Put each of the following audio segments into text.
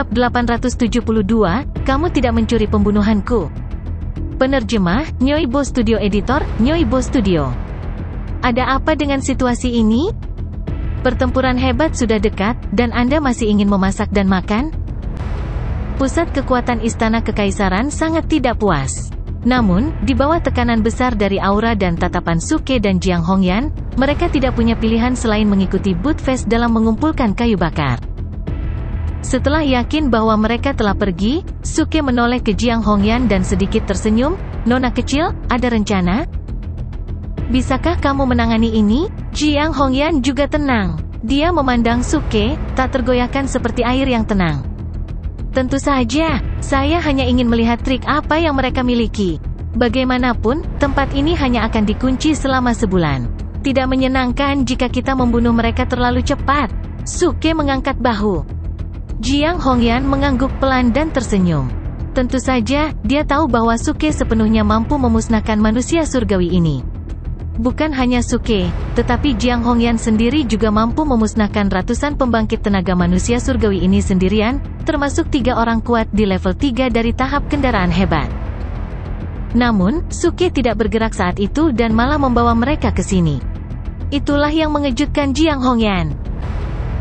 Bab 872, Kamu tidak mencuri pembunuhanku. Penerjemah, Nyoibo Studio. Editor, Nyoibo Studio. Ada apa dengan situasi ini? Pertempuran hebat sudah dekat, dan Anda masih ingin memasak dan makan? Pusat kekuatan Istana Kekaisaran sangat tidak puas. Namun, di bawah tekanan besar dari aura dan tatapan Suke dan Jiang Hongyan, mereka tidak punya pilihan selain mengikuti Budfest dalam mengumpulkan kayu bakar. Setelah yakin bahwa mereka telah pergi, Suke menoleh ke Jiang Hongyan dan sedikit tersenyum. Nona kecil, ada rencana? Bisakah kamu menangani ini? Jiang Hongyan juga tenang. Dia memandang Suke, tak tergoyahkan seperti air yang tenang. Tentu saja, saya hanya ingin melihat trik apa yang mereka miliki. Bagaimanapun, tempat ini hanya akan dikunci selama sebulan. Tidak menyenangkan jika kita membunuh mereka terlalu cepat. Suke mengangkat bahu. Jiang Hongyan mengangguk pelan dan tersenyum. Tentu saja, dia tahu bahwa Suke sepenuhnya mampu memusnahkan manusia surgawi ini. Bukan hanya Suke, tetapi Jiang Hongyan sendiri juga mampu memusnahkan ratusan pembangkit tenaga manusia surgawi ini sendirian, termasuk 3 orang kuat di level 3 dari tahap kendaraan hebat. Namun, Suke tidak bergerak saat itu dan malah membawa mereka ke sini. Itulah yang mengejutkan Jiang Hongyan.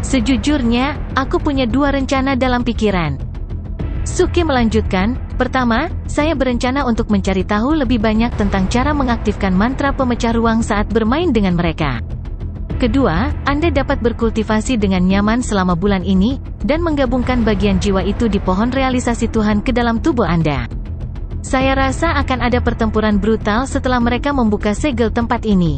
Sejujurnya, aku punya 2 rencana dalam pikiran. Suke melanjutkan, pertama, saya berencana untuk mencari tahu lebih banyak tentang cara mengaktifkan mantra pemecah ruang saat bermain dengan mereka. Kedua, Anda dapat berkultivasi dengan nyaman selama bulan ini, dan menggabungkan bagian jiwa itu di pohon realisasi Tuhan ke dalam tubuh Anda. Saya rasa akan ada pertempuran brutal setelah mereka membuka segel tempat ini.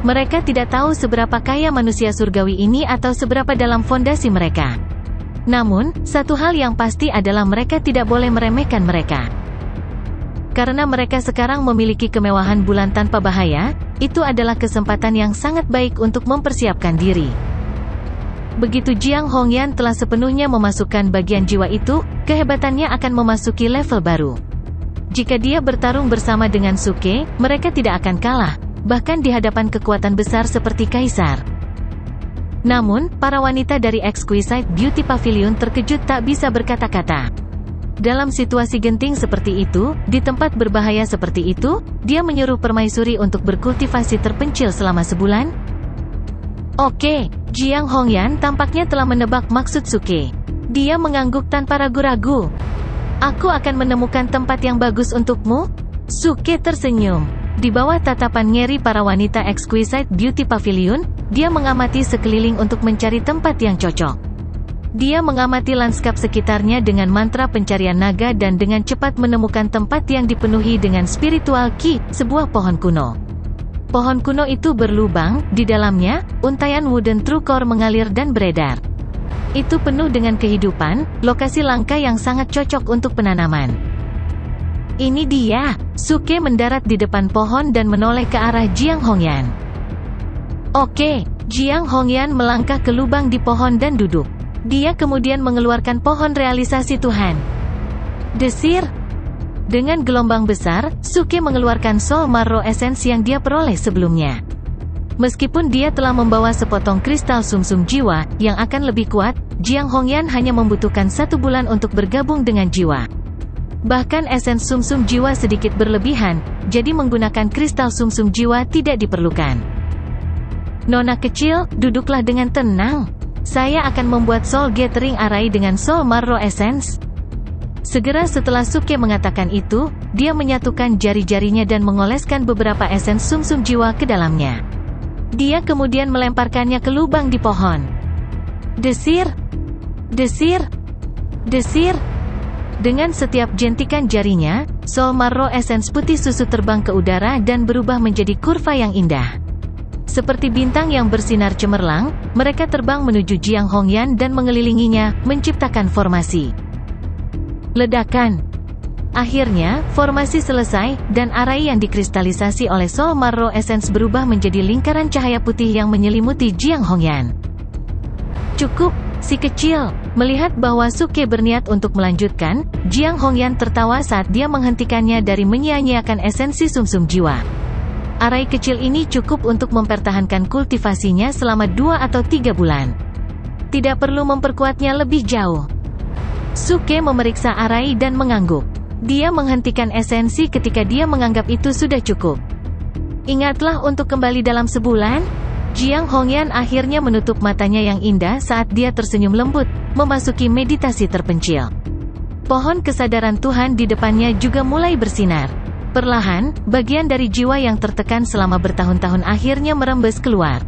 Mereka tidak tahu seberapa kaya manusia surgawi ini atau seberapa dalam fondasi mereka. Namun, satu hal yang pasti adalah mereka tidak boleh meremehkan mereka. Karena mereka sekarang memiliki kemewahan bulan tanpa bahaya, itu adalah kesempatan yang sangat baik untuk mempersiapkan diri. Begitu Jiang Hongyan telah sepenuhnya memasukkan bagian jiwa itu, kehebatannya akan memasuki level baru. Jika dia bertarung bersama dengan Suke, mereka tidak akan kalah, bahkan di hadapan kekuatan besar seperti Kaisar. Namun, para wanita dari Exquisite Beauty Pavilion terkejut tak bisa berkata-kata. Dalam situasi genting seperti itu, di tempat berbahaya seperti itu, dia menyuruh permaisuri untuk berkultivasi terpencil selama sebulan? Oke, Jiang Hongyan tampaknya telah menebak maksud Suke. Dia mengangguk tanpa ragu-ragu. Aku akan menemukan tempat yang bagus untukmu? Suke tersenyum. Di bawah tatapan ngeri para wanita Exquisite Beauty Pavilion, dia mengamati sekeliling untuk mencari tempat yang cocok. Dia mengamati lanskap sekitarnya dengan mantra pencarian naga dan dengan cepat menemukan tempat yang dipenuhi dengan spiritual ki, sebuah pohon kuno. Pohon kuno itu berlubang, di dalamnya, untaian wooden true core mengalir dan beredar. Itu penuh dengan kehidupan, lokasi langka yang sangat cocok untuk penanaman. Ini dia. Suke mendarat di depan pohon dan menoleh ke arah Jiang Hongyan. Oke, Jiang Hongyan melangkah ke lubang di pohon dan duduk. Dia kemudian mengeluarkan pohon realisasi Tuhan. Desir. Dengan gelombang besar, Suke mengeluarkan Soul Marrow Essence yang dia peroleh sebelumnya. Meskipun dia telah membawa sepotong kristal sumsum jiwa, yang akan lebih kuat, Jiang Hongyan hanya membutuhkan 1 bulan untuk bergabung dengan jiwa. Bahkan esens sumsum jiwa sedikit berlebihan, jadi menggunakan kristal sumsum jiwa tidak diperlukan. Nona kecil, duduklah dengan tenang. Saya akan membuat Soul Gathering Array dengan Soul Marrow Essence. Segera setelah Suke mengatakan itu, dia menyatukan jari-jarinya dan mengoleskan beberapa esens sumsum jiwa ke dalamnya. Dia kemudian melemparkannya ke lubang di pohon. Desir! Desir! Desir! Dengan setiap jentikan jarinya, Soul Marrow Essence putih susu terbang ke udara dan berubah menjadi kurva yang indah. Seperti bintang yang bersinar cemerlang, mereka terbang menuju Jiang Hongyan dan mengelilinginya, menciptakan formasi. Ledakan. Akhirnya, formasi selesai, dan arai yang dikristalisasi oleh Soul Marrow Essence berubah menjadi lingkaran cahaya putih yang menyelimuti Jiang Hongyan. Cukup, si kecil. Melihat bahwa Suke berniat untuk melanjutkan, Jiang Hongyan tertawa saat dia menghentikannya dari menyia-nyiakan esensi sumsum jiwa. Arai kecil ini cukup untuk mempertahankan kultivasinya selama 2 atau 3 bulan. Tidak perlu memperkuatnya lebih jauh. Suke memeriksa Arai dan mengangguk. Dia menghentikan esensi ketika dia menganggap itu sudah cukup. Ingatlah untuk kembali dalam sebulan. Jiang Hongyan akhirnya menutup matanya yang indah saat dia tersenyum lembut, memasuki meditasi terpencil. Pohon kesadaran Tuhan di depannya juga mulai bersinar. Perlahan, bagian dari jiwa yang tertekan selama bertahun-tahun akhirnya merembes keluar.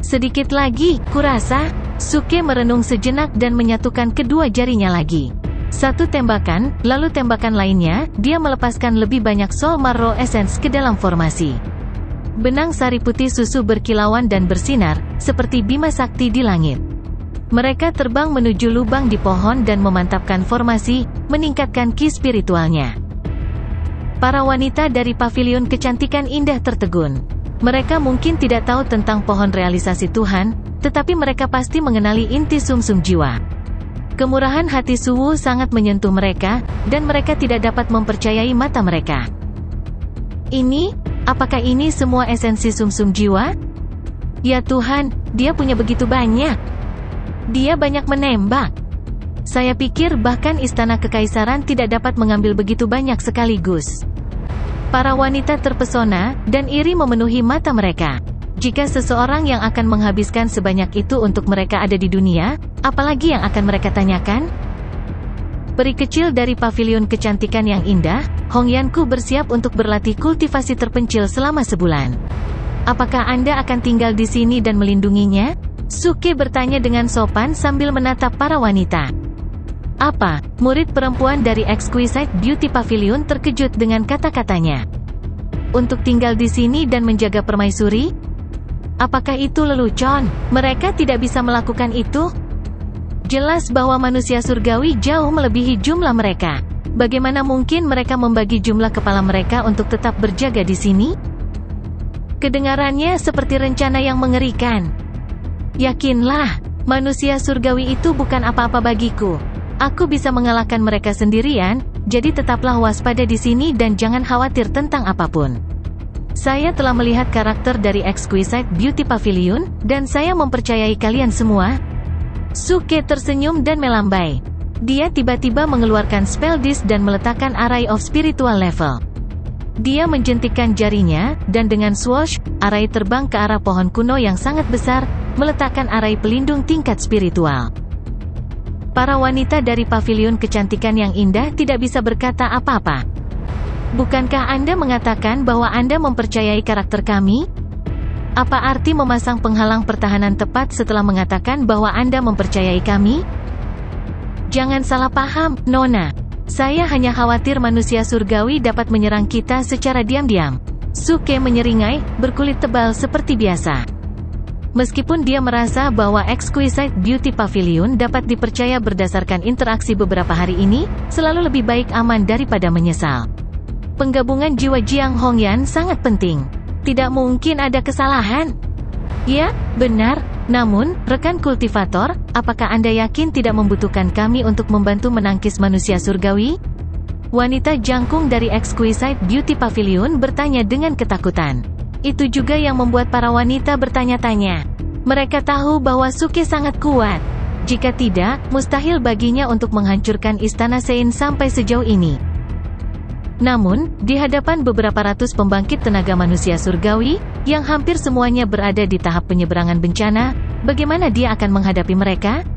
Sedikit lagi, kurasa. Suke merenung sejenak dan menyatukan kedua jarinya lagi. Satu tembakan, lalu tembakan lainnya, dia melepaskan lebih banyak Soul Marrow Essence ke dalam formasi. Benang sari putih susu berkilauan dan bersinar, seperti Bima Sakti di langit. Mereka terbang menuju lubang di pohon dan memantapkan formasi, meningkatkan ki spiritualnya. Para wanita dari pavilion kecantikan indah tertegun. Mereka mungkin tidak tahu tentang pohon realisasi Tuhan, tetapi mereka pasti mengenali inti sumsum jiwa. Kemurahan hati Suwu sangat menyentuh mereka, dan mereka tidak dapat mempercayai mata mereka. Apakah ini semua esensi sumsum jiwa? Ya Tuhan, dia punya begitu banyak. Dia banyak menembak. Saya pikir bahkan istana kekaisaran tidak dapat mengambil begitu banyak sekaligus. Para wanita terpesona, dan iri memenuhi mata mereka. Jika seseorang yang akan menghabiskan sebanyak itu untuk mereka ada di dunia, apalagi yang akan mereka tanyakan? Peri kecil dari pavilion kecantikan yang indah, Hongyanku bersiap untuk berlatih kultivasi terpencil selama sebulan. Apakah Anda akan tinggal di sini dan melindunginya? Suke bertanya dengan sopan sambil menatap para wanita. Apa? Murid perempuan dari Exquisite Beauty Pavilion terkejut dengan kata-katanya. Untuk tinggal di sini dan menjaga permaisuri? Apakah itu lelucon? Mereka tidak bisa melakukan itu? Jelas bahwa manusia surgawi jauh melebihi jumlah mereka. Bagaimana mungkin mereka membagi jumlah kepala mereka untuk tetap berjaga di sini? Kedengarannya seperti rencana yang mengerikan. Yakinlah, manusia surgawi itu bukan apa-apa bagiku. Aku bisa mengalahkan mereka sendirian, jadi tetaplah waspada di sini dan jangan khawatir tentang apapun. Saya telah melihat karakter dari Exquisite Beauty Pavilion, dan saya mempercayai kalian semua. Suke tersenyum dan melambai. Dia tiba-tiba mengeluarkan spell disc dan meletakkan Array of Spiritual Level. Dia menjentikkan jarinya, dan dengan swoosh, Array terbang ke arah pohon kuno yang sangat besar, meletakkan Array pelindung tingkat spiritual. Para wanita dari pavilion kecantikan yang indah tidak bisa berkata apa-apa. Bukankah Anda mengatakan bahwa Anda mempercayai karakter kami? Apa arti memasang penghalang pertahanan tepat setelah mengatakan bahwa Anda mempercayai kami? Jangan salah paham, Nona. Saya hanya khawatir manusia surgawi dapat menyerang kita secara diam-diam. Suke menyeringai, berkulit tebal seperti biasa. Meskipun dia merasa bahwa Exquisite Beauty Pavilion dapat dipercaya berdasarkan interaksi beberapa hari ini, selalu lebih baik aman daripada menyesal. Penggabungan jiwa Jiang Hongyan sangat penting. Tidak mungkin ada kesalahan. Ya, benar. Namun, rekan kultivator, apakah Anda yakin tidak membutuhkan kami untuk membantu menangkis manusia surgawi? Wanita jangkung dari Exquisite Beauty Pavilion bertanya dengan ketakutan. Itu juga yang membuat para wanita bertanya-tanya. Mereka tahu bahwa Suke sangat kuat. Jika tidak, mustahil baginya untuk menghancurkan istana Sein sampai sejauh ini. Namun, di hadapan beberapa ratus pembangkit tenaga manusia surgawi, yang hampir semuanya berada di tahap penyeberangan bencana, bagaimana dia akan menghadapi mereka?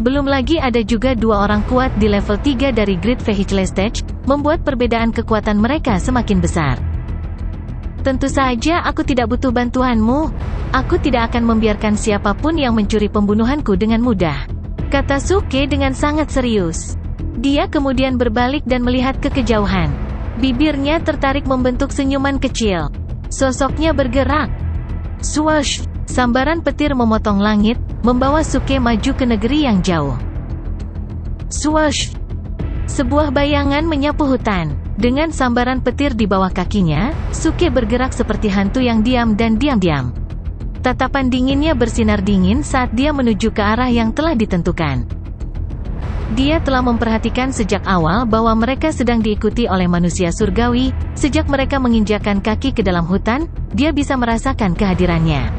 Belum lagi ada juga dua orang kuat di level 3 dari Great Vehicle Stage, membuat perbedaan kekuatan mereka semakin besar. Tentu saja aku tidak butuh bantuanmu. Aku tidak akan membiarkan siapapun yang mencuri pembunuhanku dengan mudah, kata Suke dengan sangat serius. Dia kemudian berbalik dan melihat ke kejauhan. Bibirnya tertarik membentuk senyuman kecil. Sosoknya bergerak. Swoosh! Sambaran petir memotong langit, membawa Suke maju ke negeri yang jauh. Swoosh! Sebuah bayangan menyapu hutan. Dengan sambaran petir di bawah kakinya, Suke bergerak seperti hantu yang diam dan diam-diam. Tatapan dinginnya bersinar dingin saat dia menuju ke arah yang telah ditentukan. Dia telah memperhatikan sejak awal bahwa mereka sedang diikuti oleh manusia surgawi. Sejak mereka menginjakkan kaki ke dalam hutan, dia bisa merasakan kehadirannya.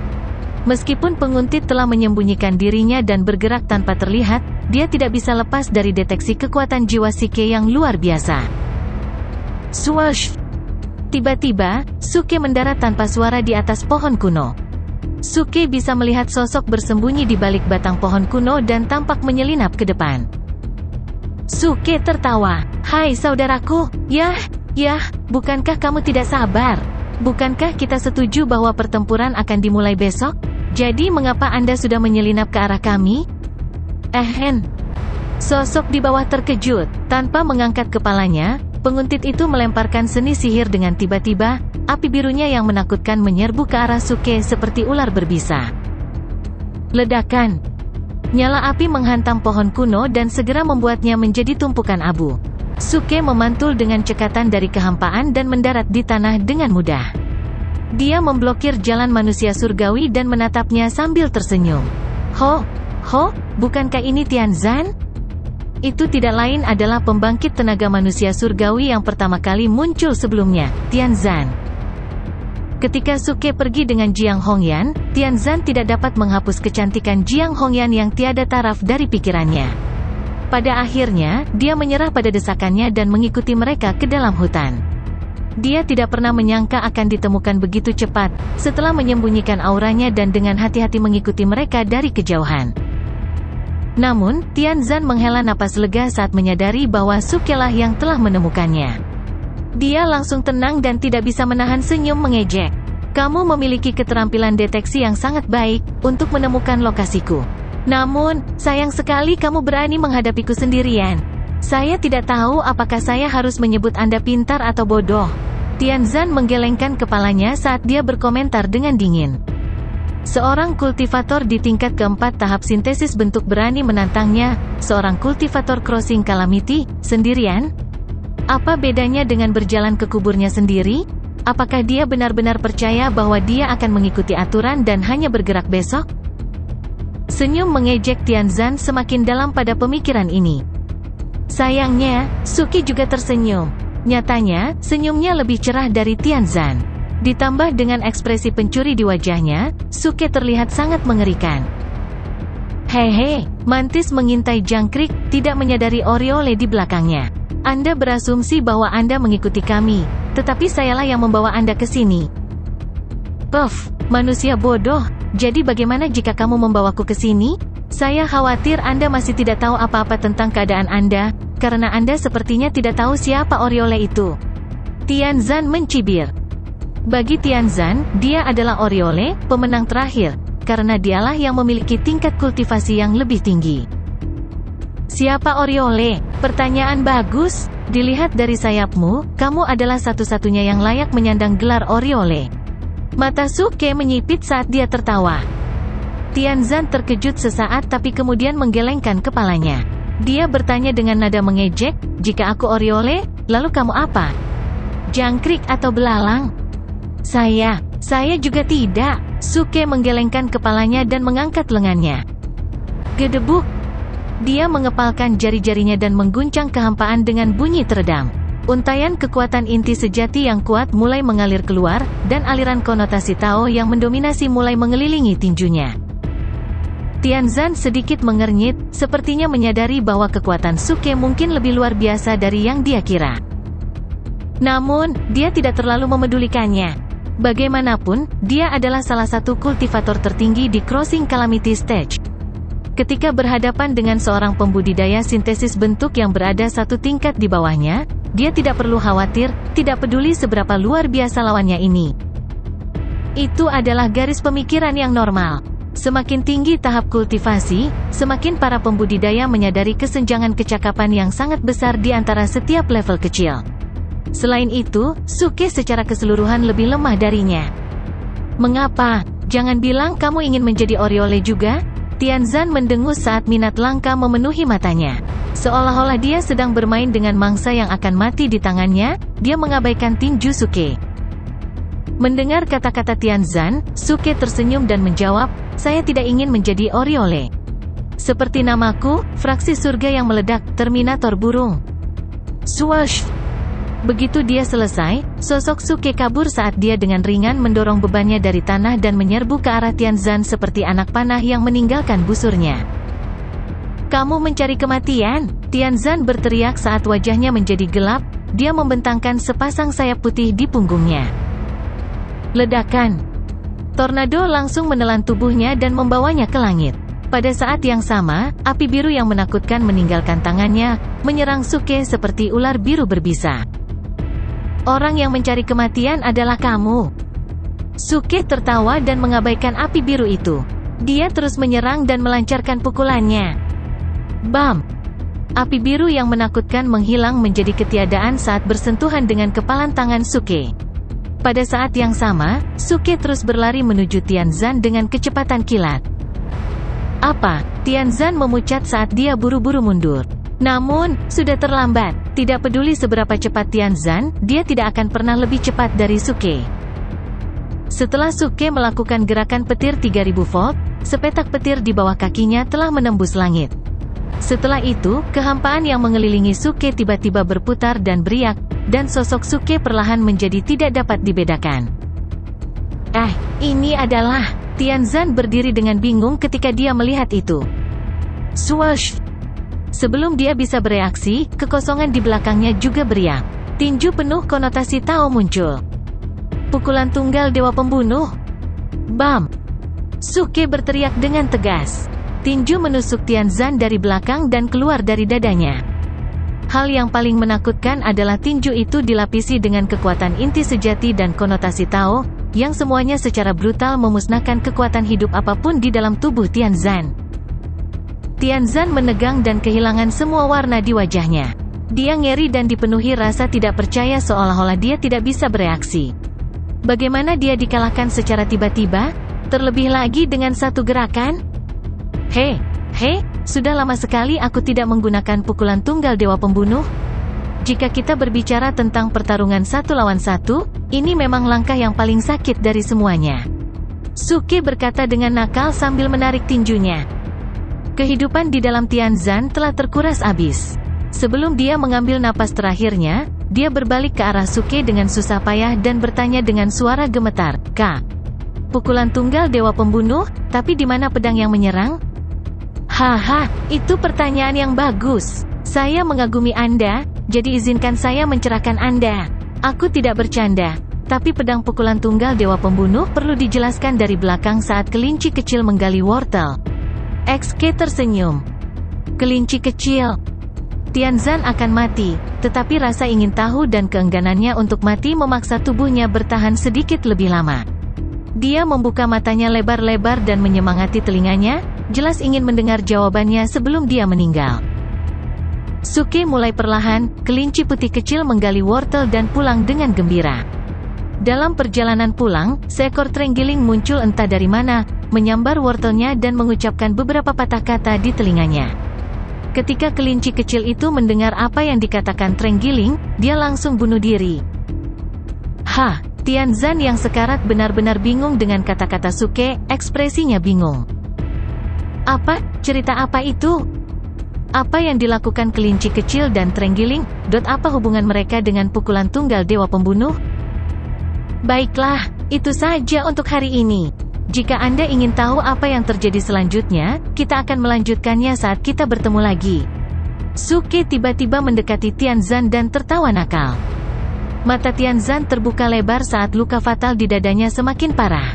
Meskipun penguntit telah menyembunyikan dirinya dan bergerak tanpa terlihat, dia tidak bisa lepas dari deteksi kekuatan jiwa Suke yang luar biasa. Swoosh! Tiba-tiba, Suke mendarat tanpa suara di atas pohon kuno. Suke bisa melihat sosok bersembunyi di balik batang pohon kuno dan tampak menyelinap ke depan. Suke tertawa. "Hai saudaraku, yah, bukankah kamu tidak sabar? Bukankah kita setuju bahwa pertempuran akan dimulai besok? Jadi mengapa Anda sudah menyelinap ke arah kami?" Sosok di bawah terkejut. Tanpa mengangkat kepalanya, penguntit itu melemparkan seni sihir dengan tiba-tiba, api birunya yang menakutkan menyerbu ke arah Suke seperti ular berbisa. Ledakan. Nyala api menghantam pohon kuno dan segera membuatnya menjadi tumpukan abu. Suke memantul dengan cekatan dari kehampaan dan mendarat di tanah dengan mudah. Dia memblokir jalan manusia surgawi dan menatapnya sambil tersenyum. Ho, bukankah ini Tianzan? Itu tidak lain adalah pembangkit tenaga manusia surgawi yang pertama kali muncul sebelumnya, Tianzan. Ketika Suke pergi dengan Jiang Hongyan, Tianzan tidak dapat menghapus kecantikan Jiang Hongyan yang tiada taraf dari pikirannya. Pada akhirnya, dia menyerah pada desakannya dan mengikuti mereka ke dalam hutan. Dia tidak pernah menyangka akan ditemukan begitu cepat, setelah menyembunyikan auranya dan dengan hati-hati mengikuti mereka dari kejauhan. Namun, Tianzan menghela napas lega saat menyadari bahwa Suke lah yang telah menemukannya. Dia langsung tenang dan tidak bisa menahan senyum mengejek. "Kamu memiliki keterampilan deteksi yang sangat baik untuk menemukan lokasiku. Namun, sayang sekali kamu berani menghadapiku sendirian. Saya tidak tahu apakah saya harus menyebut Anda pintar atau bodoh." Tianzan menggelengkan kepalanya saat dia berkomentar dengan dingin. Seorang kultivator di tingkat keempat tahap sintesis bentuk berani menantangnya, seorang kultivator crossing calamity, sendirian? Apa bedanya dengan berjalan ke kuburnya sendiri? Apakah dia benar-benar percaya bahwa dia akan mengikuti aturan dan hanya bergerak besok? Senyum mengejek Tianzan semakin dalam pada pemikiran ini. Sayangnya, Suke juga tersenyum. Nyatanya, senyumnya lebih cerah dari Tianzan. Ditambah dengan ekspresi pencuri di wajahnya, Suke terlihat sangat mengerikan. "Hehe," Mantis mengintai jangkrik, tidak menyadari Oriole di belakangnya. "Anda berasumsi bahwa Anda mengikuti kami, tetapi sayalah yang membawa Anda ke sini." "Puff, manusia bodoh, jadi bagaimana jika kamu membawaku ke sini? Saya khawatir Anda masih tidak tahu apa-apa tentang keadaan Anda, karena Anda sepertinya tidak tahu siapa Oriole itu." Tianzan mencibir. Bagi Tianzan, dia adalah Oriole, pemenang terakhir, karena dialah yang memiliki tingkat kultivasi yang lebih tinggi. "Siapa Oriole?" Pertanyaan bagus. Dilihat dari sayapmu, kamu adalah satu-satunya yang layak menyandang gelar Oriole. Mata Suke menyipit saat dia tertawa. Tianzan terkejut sesaat tapi kemudian menggelengkan kepalanya. Dia bertanya dengan nada mengejek, "Jika aku Oriole, lalu kamu apa? Jangkrik atau belalang?" Saya juga tidak." Suke menggelengkan kepalanya dan mengangkat lengannya. Gedebuk. Dia mengepalkan jari-jarinya dan mengguncang kehampaan dengan bunyi teredam. Untaian kekuatan inti sejati yang kuat mulai mengalir keluar, dan aliran konotasi Tao yang mendominasi mulai mengelilingi tinjunya. Tianzan sedikit mengernyit, sepertinya menyadari bahwa kekuatan Suke mungkin lebih luar biasa dari yang dia kira. Namun, dia tidak terlalu memedulikannya. Bagaimanapun, dia adalah salah satu kultivator tertinggi di Crossing Calamity Stage. Ketika berhadapan dengan seorang pembudidaya sintesis bentuk yang berada satu tingkat di bawahnya, dia tidak perlu khawatir, tidak peduli seberapa luar biasa lawannya ini. Itu adalah garis pemikiran yang normal. Semakin tinggi tahap kultivasi, semakin para pembudidaya menyadari kesenjangan kecakapan yang sangat besar di antara setiap level kecil. Selain itu, Suke secara keseluruhan lebih lemah darinya. "Mengapa? Jangan bilang kamu ingin menjadi Oriole juga?" Tianzan mendengus saat minat langka memenuhi matanya. Seolah-olah dia sedang bermain dengan mangsa yang akan mati di tangannya, dia mengabaikan tinju Suke. Mendengar kata-kata Tianzan, Suke tersenyum dan menjawab, "Saya tidak ingin menjadi Oriole. Seperti namaku, fraksi surga yang meledak, Terminator burung." Swoosh! Begitu dia selesai, sosok Suke kabur saat dia dengan ringan mendorong bebannya dari tanah dan menyerbu ke arah Tianzan seperti anak panah yang meninggalkan busurnya. "Kamu mencari kematian?" Tianzan berteriak saat wajahnya menjadi gelap. Dia membentangkan sepasang sayap putih di punggungnya. Ledakan. Tornado langsung menelan tubuhnya dan membawanya ke langit. Pada saat yang sama, api biru yang menakutkan meninggalkan tangannya, menyerang Suke seperti ular biru berbisa. "Orang yang mencari kematian adalah kamu." Suke tertawa dan mengabaikan api biru itu. Dia terus menyerang dan melancarkan pukulannya. Bam! Api biru yang menakutkan menghilang menjadi ketiadaan saat bersentuhan dengan kepalan tangan Suke. Pada saat yang sama, Suke terus berlari menuju Tianzan dengan kecepatan kilat. "Apa?" Tianzan memucat saat dia buru-buru mundur. Namun, sudah terlambat. Tidak peduli seberapa cepat Tianzan, dia tidak akan pernah lebih cepat dari Suke. Setelah Suke melakukan gerakan petir 3000 volt, sepetak petir di bawah kakinya telah menembus langit. Setelah itu, kehampaan yang mengelilingi Suke tiba-tiba berputar dan beriak, dan sosok Suke perlahan menjadi tidak dapat dibedakan. Ini adalah..." Tianzan berdiri dengan bingung ketika dia melihat itu. Swoosh! Sebelum dia bisa bereaksi, kekosongan di belakangnya juga beriak. Tinju penuh konotasi Tao muncul. Pukulan tunggal Dewa Pembunuh. Bam! Suke berteriak dengan tegas. Tinju menusuk Tianzan dari belakang dan keluar dari dadanya. Hal yang paling menakutkan adalah tinju itu dilapisi dengan kekuatan inti sejati dan konotasi Tao, yang semuanya secara brutal memusnahkan kekuatan hidup apapun di dalam tubuh Tianzan. Tianzan menegang dan kehilangan semua warna di wajahnya. Dia ngeri dan dipenuhi rasa tidak percaya seolah-olah dia tidak bisa bereaksi. Bagaimana dia dikalahkan secara tiba-tiba? Terlebih lagi dengan satu gerakan? Hei, sudah lama sekali aku tidak menggunakan pukulan tunggal Dewa Pembunuh. Jika kita berbicara tentang pertarungan 1 lawan 1, ini memang langkah yang paling sakit dari semuanya. Suke berkata dengan nakal sambil menarik tinjunya. Kehidupan di dalam Tianzan telah terkuras habis. Sebelum dia mengambil napas terakhirnya, dia berbalik ke arah Suke dengan susah payah dan bertanya dengan suara gemetar, "Kak, pukulan tunggal Dewa Pembunuh, tapi di mana pedang yang menyerang?" "Haha, itu pertanyaan yang bagus. Saya mengagumi Anda, jadi izinkan saya mencerahkan Anda. Aku tidak bercanda, tapi pedang pukulan tunggal Dewa Pembunuh perlu dijelaskan." Dari belakang saat kelinci kecil menggali wortel, XK tersenyum. "Kelinci kecil, Tianzan akan mati, tetapi rasa ingin tahu dan keengganannya untuk mati memaksa tubuhnya bertahan sedikit lebih lama." Dia membuka matanya lebar-lebar dan menyemangati telinganya, jelas ingin mendengar jawabannya sebelum dia meninggal. Suke mulai perlahan, kelinci putih kecil menggali wortel dan pulang dengan gembira. Dalam perjalanan pulang, seekor terenggiling muncul entah dari mana, menyambar wortelnya dan mengucapkan beberapa patah kata di telinganya. Ketika kelinci kecil itu mendengar apa yang dikatakan terenggiling, dia langsung bunuh diri. Tianzan yang sekarat benar-benar bingung dengan kata-kata Suke, ekspresinya bingung. "Apa? Cerita apa itu? Apa yang dilakukan kelinci kecil dan terenggiling? Apa hubungan mereka dengan pukulan tunggal Dewa Pembunuh?" Baiklah, itu saja untuk hari ini. Jika Anda ingin tahu apa yang terjadi selanjutnya, kita akan melanjutkannya saat kita bertemu lagi. Suke tiba-tiba mendekati Tianzan dan tertawa nakal. Mata Tianzan terbuka lebar saat luka fatal di dadanya semakin parah.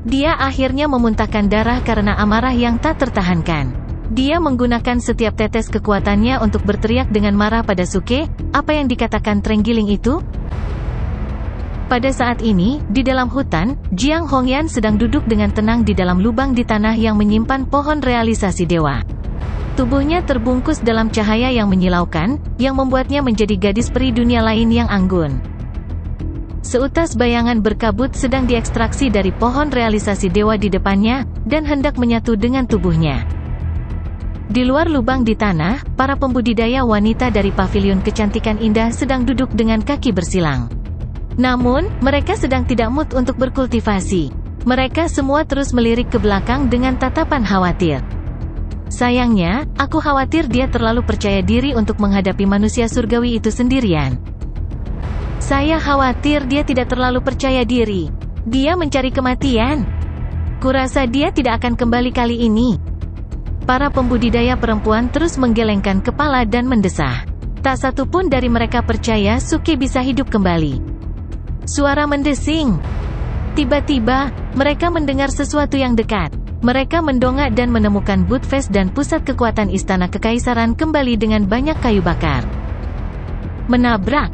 Dia akhirnya memuntahkan darah karena amarah yang tak tertahankan. Dia menggunakan setiap tetes kekuatannya untuk berteriak dengan marah pada Suke, "Apa yang dikatakan terenggiling itu?" Pada saat ini, di dalam hutan, Jiang Hongyan sedang duduk dengan tenang di dalam lubang di tanah yang menyimpan pohon realisasi dewa. Tubuhnya terbungkus dalam cahaya yang menyilaukan, yang membuatnya menjadi gadis peri dunia lain yang anggun. Seutas bayangan berkabut sedang diekstraksi dari pohon realisasi dewa di depannya, dan hendak menyatu dengan tubuhnya. Di luar lubang di tanah, para pembudidaya wanita dari pavilion kecantikan indah sedang duduk dengan kaki bersilang. Namun, mereka sedang tidak mood untuk berkultivasi. Mereka semua terus melirik ke belakang dengan tatapan khawatir. Sayangnya, aku khawatir dia terlalu percaya diri untuk menghadapi manusia surgawi itu sendirian. Saya khawatir dia tidak terlalu percaya diri. Dia mencari kematian. Kurasa dia tidak akan kembali kali ini. Para pembudidaya perempuan terus menggelengkan kepala dan mendesah. Tak satu pun dari mereka percaya Suke bisa hidup kembali. Suara mendesing. Tiba-tiba, mereka mendengar sesuatu yang dekat. Mereka mendongak dan menemukan Budfest dan pusat kekuatan Istana Kekaisaran kembali dengan banyak kayu bakar. Menabrak.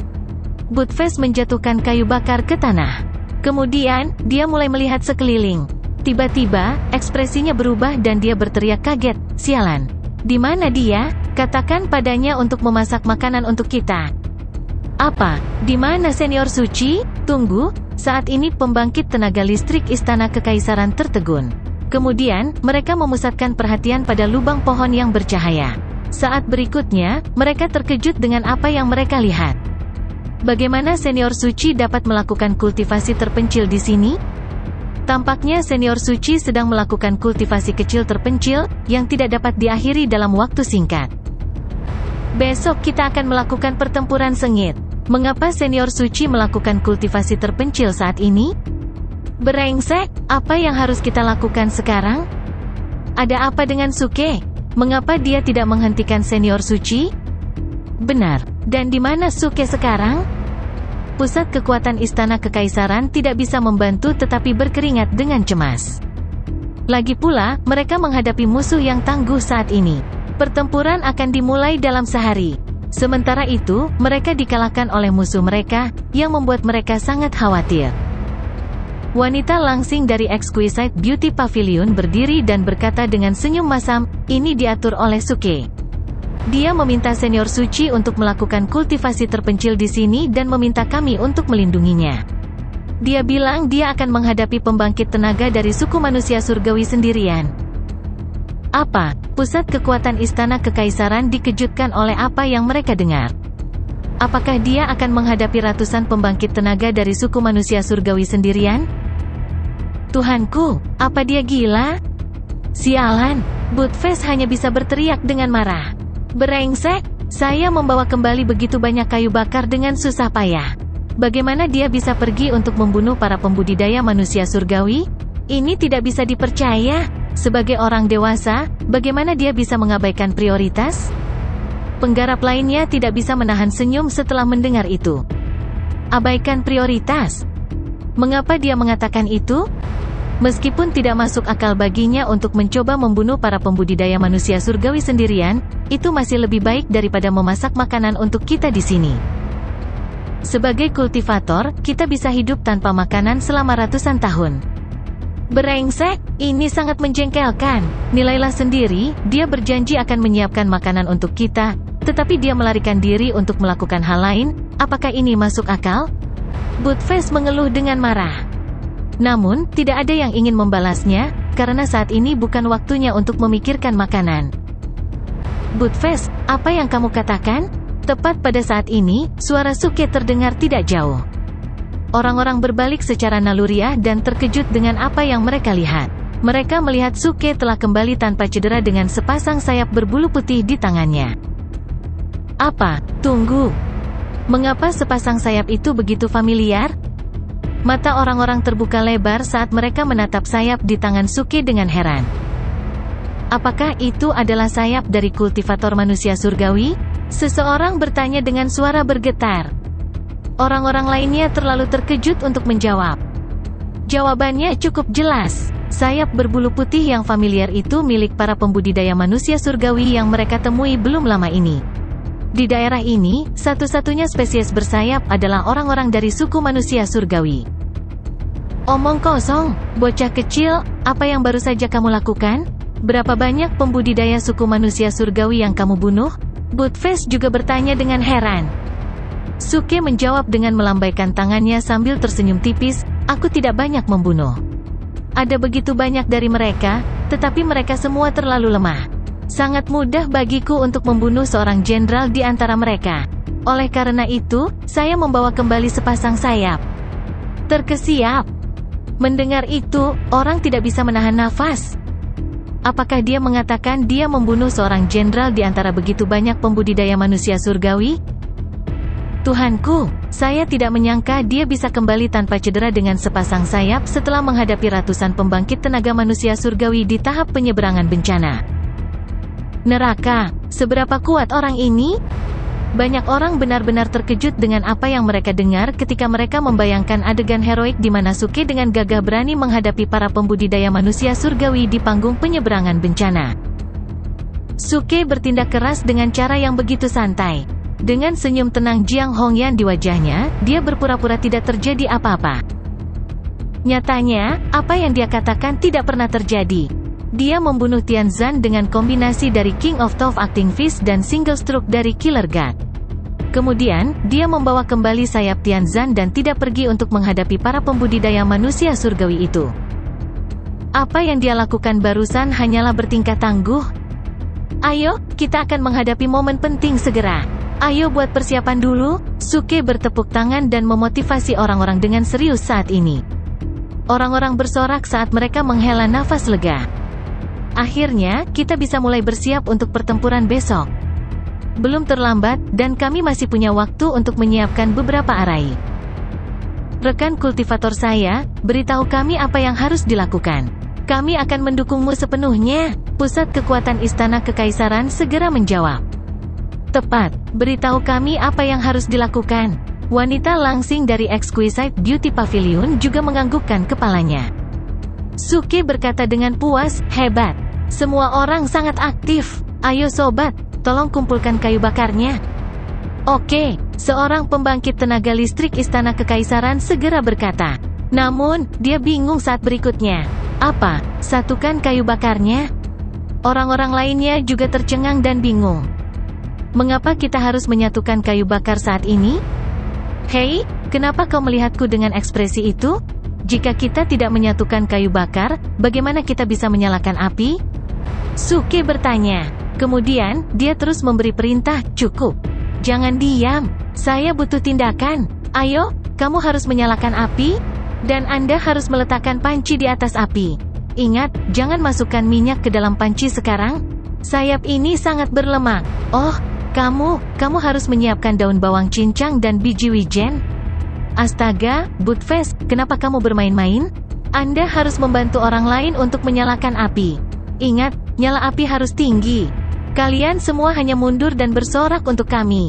Budfest menjatuhkan kayu bakar ke tanah. Kemudian, dia mulai melihat sekeliling. Tiba-tiba, ekspresinya berubah dan dia berteriak kaget, "Sialan! Di mana dia? Katakan padanya untuk memasak makanan untuk kita." "Apa? Di mana Senior Suci? Tunggu." Saat ini pembangkit tenaga listrik Istana Kekaisaran tertegun. Kemudian, mereka memusatkan perhatian pada lubang pohon yang bercahaya. Saat berikutnya, mereka terkejut dengan apa yang mereka lihat. Bagaimana Senior Suci dapat melakukan kultivasi terpencil di sini? Tampaknya Senior Suci sedang melakukan kultivasi kecil terpencil, yang tidak dapat diakhiri dalam waktu singkat. Besok kita akan melakukan pertempuran sengit. Mengapa Senior Suci melakukan kultivasi terpencil saat ini? Brengsek, apa yang harus kita lakukan sekarang? Ada apa dengan Suke? Mengapa dia tidak menghentikan Senior Suci? Benar, dan di mana Suke sekarang? Pusat kekuatan Istana Kekaisaran tidak bisa membantu tetapi berkeringat dengan cemas. Lagi pula, mereka menghadapi musuh yang tangguh saat ini. Pertempuran akan dimulai dalam sehari. Sementara itu, mereka dikalahkan oleh musuh mereka, yang membuat mereka sangat khawatir. Wanita langsing dari Exquisite Beauty Pavilion berdiri dan berkata dengan senyum masam, "Ini diatur oleh Suke. Dia meminta Senior Suci untuk melakukan kultivasi terpencil di sini dan meminta kami untuk melindunginya. Dia bilang dia akan menghadapi pembangkit tenaga dari suku manusia surgawi sendirian." Apa? Pusat kekuatan Istana Kekaisaran dikejutkan oleh apa yang mereka dengar. Apakah dia akan menghadapi ratusan pembangkit tenaga dari suku manusia surgawi sendirian? Tuhanku, apa dia gila? Sialan, Budfest hanya bisa berteriak dengan marah. Brengsek, saya membawa kembali begitu banyak kayu bakar dengan susah payah. Bagaimana dia bisa pergi untuk membunuh para pembudidaya manusia surgawi? Ini tidak bisa dipercaya. Sebagai orang dewasa, bagaimana dia bisa mengabaikan prioritas? Penggarap lainnya tidak bisa menahan senyum setelah mendengar itu. Abaikan prioritas? Mengapa dia mengatakan itu? Meskipun tidak masuk akal baginya untuk mencoba membunuh para pembudidaya manusia surgawi sendirian, itu masih lebih baik daripada memasak makanan untuk kita di sini. Sebagai kultivator, kita bisa hidup tanpa makanan selama ratusan tahun. Brengsek, ini sangat menjengkelkan. Nilailah sendiri, dia berjanji akan menyiapkan makanan untuk kita, tetapi dia melarikan diri untuk melakukan hal lain. Apakah ini masuk akal? Budfest mengeluh dengan marah. Namun, tidak ada yang ingin membalasnya, karena saat ini bukan waktunya untuk memikirkan makanan. Budfest, apa yang kamu katakan? Tepat pada saat ini, suara Suke terdengar tidak jauh. Orang-orang berbalik secara naluriah dan terkejut dengan apa yang mereka lihat. Mereka melihat Suke telah kembali tanpa cedera dengan sepasang sayap berbulu putih di tangannya. Apa? Tunggu. Mengapa sepasang sayap itu begitu familiar? Mata orang-orang terbuka lebar saat mereka menatap sayap di tangan Suke dengan heran. Apakah itu adalah sayap dari kultivator manusia surgawi? Seseorang bertanya dengan suara bergetar. Orang-orang lainnya terlalu terkejut untuk menjawab. Jawabannya cukup jelas. Sayap berbulu putih yang familiar itu milik para pembudidaya manusia surgawi yang mereka temui belum lama ini. Di daerah ini, satu-satunya spesies bersayap adalah orang-orang dari suku manusia surgawi. Omong kosong, bocah kecil, apa yang baru saja kamu lakukan? Berapa banyak pembudidaya suku manusia surgawi yang kamu bunuh? Budfest juga bertanya dengan heran. Suke menjawab dengan melambaikan tangannya sambil tersenyum tipis, aku tidak banyak membunuh. Ada begitu banyak dari mereka, tetapi mereka semua terlalu lemah. Sangat mudah bagiku untuk membunuh seorang jenderal di antara mereka. Oleh karena itu, saya membawa kembali sepasang sayap. Terkesiap. Mendengar itu, orang tidak bisa menahan nafas. Apakah dia mengatakan dia membunuh seorang jenderal di antara begitu banyak pembudidaya manusia surgawi? Tuhanku, saya tidak menyangka dia bisa kembali tanpa cedera dengan sepasang sayap setelah menghadapi ratusan pembangkit tenaga manusia surgawi di tahap penyeberangan bencana. Neraka, seberapa kuat orang ini? Banyak orang benar-benar terkejut dengan apa yang mereka dengar ketika mereka membayangkan adegan heroik di mana Suke dengan gagah berani menghadapi para pembudidaya manusia surgawi di panggung penyeberangan bencana. Suke bertindak keras dengan cara yang begitu santai. Dengan senyum tenang Jiang Hongyan di wajahnya, dia berpura-pura tidak terjadi apa-apa. Nyatanya, apa yang dia katakan tidak pernah terjadi. Dia membunuh Tian Zhan dengan kombinasi dari King of Top Acting Fist dan Single Stroke dari Killer God. Kemudian, dia membawa kembali sayap Tian Zhan dan tidak pergi untuk menghadapi para pembudidaya manusia surgawi itu. Apa yang dia lakukan barusan hanyalah bertingkah tangguh. Ayo, kita akan menghadapi momen penting segera. Ayo buat persiapan dulu. Suke bertepuk tangan dan memotivasi orang-orang dengan serius saat ini. Orang-orang bersorak saat mereka menghela nafas lega. Akhirnya, kita bisa mulai bersiap untuk pertempuran besok. Belum terlambat, dan kami masih punya waktu untuk menyiapkan beberapa arai. Rekan kultivator saya, beritahu kami apa yang harus dilakukan. Kami akan mendukungmu sepenuhnya. Pusat kekuatan Istana Kekaisaran segera menjawab. Tepat, beritahu kami apa yang harus dilakukan. Wanita langsing dari Exquisite Beauty Pavilion juga menganggukkan kepalanya. Suke berkata dengan puas, hebat. Semua orang sangat aktif. Ayo sobat, tolong kumpulkan kayu bakarnya. Oke, seorang pembangkit tenaga listrik Istana Kekaisaran segera berkata. Namun, dia bingung saat berikutnya. Apa? Satukan kayu bakarnya? Orang-orang lainnya juga tercengang dan bingung. Mengapa kita harus menyatukan kayu bakar saat ini? Hei, kenapa kau melihatku dengan ekspresi itu? Jika kita tidak menyatukan kayu bakar, bagaimana kita bisa menyalakan api? Suke bertanya. Kemudian, dia terus memberi perintah, cukup. Jangan diam, saya butuh tindakan. Ayo, kamu harus menyalakan api, dan Anda harus meletakkan panci di atas api. Ingat, jangan masukkan minyak ke dalam panci sekarang. Sayap ini sangat berlemak. Oh, kamu harus menyiapkan daun bawang cincang dan biji wijen. Astaga, Buttfast, kenapa kamu bermain-main? Anda harus membantu orang lain untuk menyalakan api. Ingat, nyala api harus tinggi. Kalian semua hanya mundur dan bersorak untuk kami.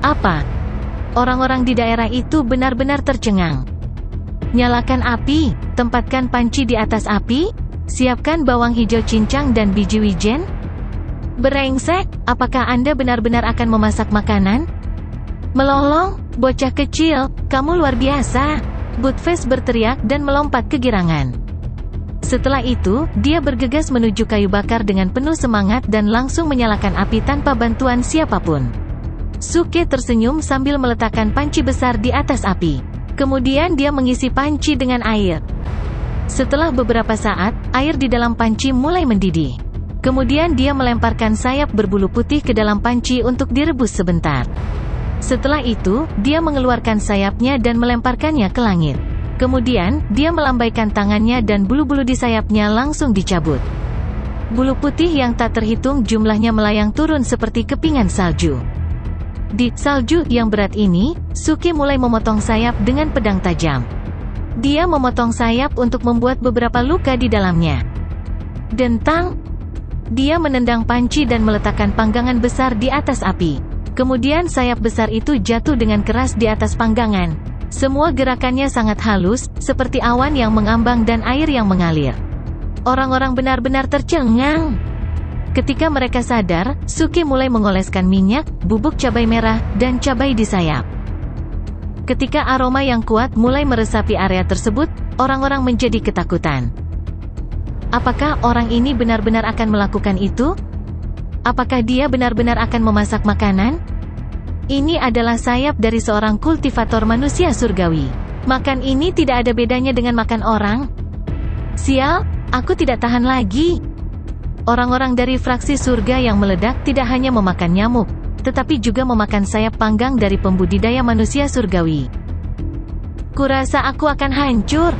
Apa? Orang-orang di daerah itu benar-benar tercengang. Nyalakan api, tempatkan panci di atas api, siapkan bawang hijau cincang dan biji wijen. Berengsek, apakah Anda benar-benar akan memasak makanan? Melolong, bocah kecil, kamu luar biasa. Buttfast berteriak dan melompat kegirangan. Setelah itu, dia bergegas menuju kayu bakar dengan penuh semangat dan langsung menyalakan api tanpa bantuan siapapun. Suke tersenyum sambil meletakkan panci besar di atas api. Kemudian dia mengisi panci dengan air. Setelah beberapa saat, air di dalam panci mulai mendidih. Kemudian dia melemparkan sayap berbulu putih ke dalam panci untuk direbus sebentar. Setelah itu, dia mengeluarkan sayapnya dan melemparkannya ke langit. Kemudian, dia melambaikan tangannya dan bulu-bulu di sayapnya langsung dicabut. Bulu putih yang tak terhitung jumlahnya melayang turun seperti kepingan salju. Di salju yang berat ini, Suke mulai memotong sayap dengan pedang tajam. Dia memotong sayap untuk membuat beberapa luka di dalamnya. Dentang! Dia menendang panci dan meletakkan panggangan besar di atas api. Kemudian sayap besar itu jatuh dengan keras di atas panggangan. Semua gerakannya sangat halus, seperti awan yang mengambang dan air yang mengalir. Orang-orang benar-benar tercengang. Ketika mereka sadar, Suke mulai mengoleskan minyak, bubuk cabai merah, dan cabai di sayap. Ketika aroma yang kuat mulai meresapi area tersebut, orang-orang menjadi ketakutan. Apakah orang ini benar-benar akan melakukan itu? Apakah dia benar-benar akan memasak makanan? Ini adalah sayap dari seorang kultivator manusia surgawi. Makan ini tidak ada bedanya dengan makan orang. Sial, aku tidak tahan lagi. Orang-orang dari fraksi surga yang meledak tidak hanya memakan nyamuk, tetapi juga memakan sayap panggang dari pembudidaya manusia surgawi. Kurasa aku akan hancur.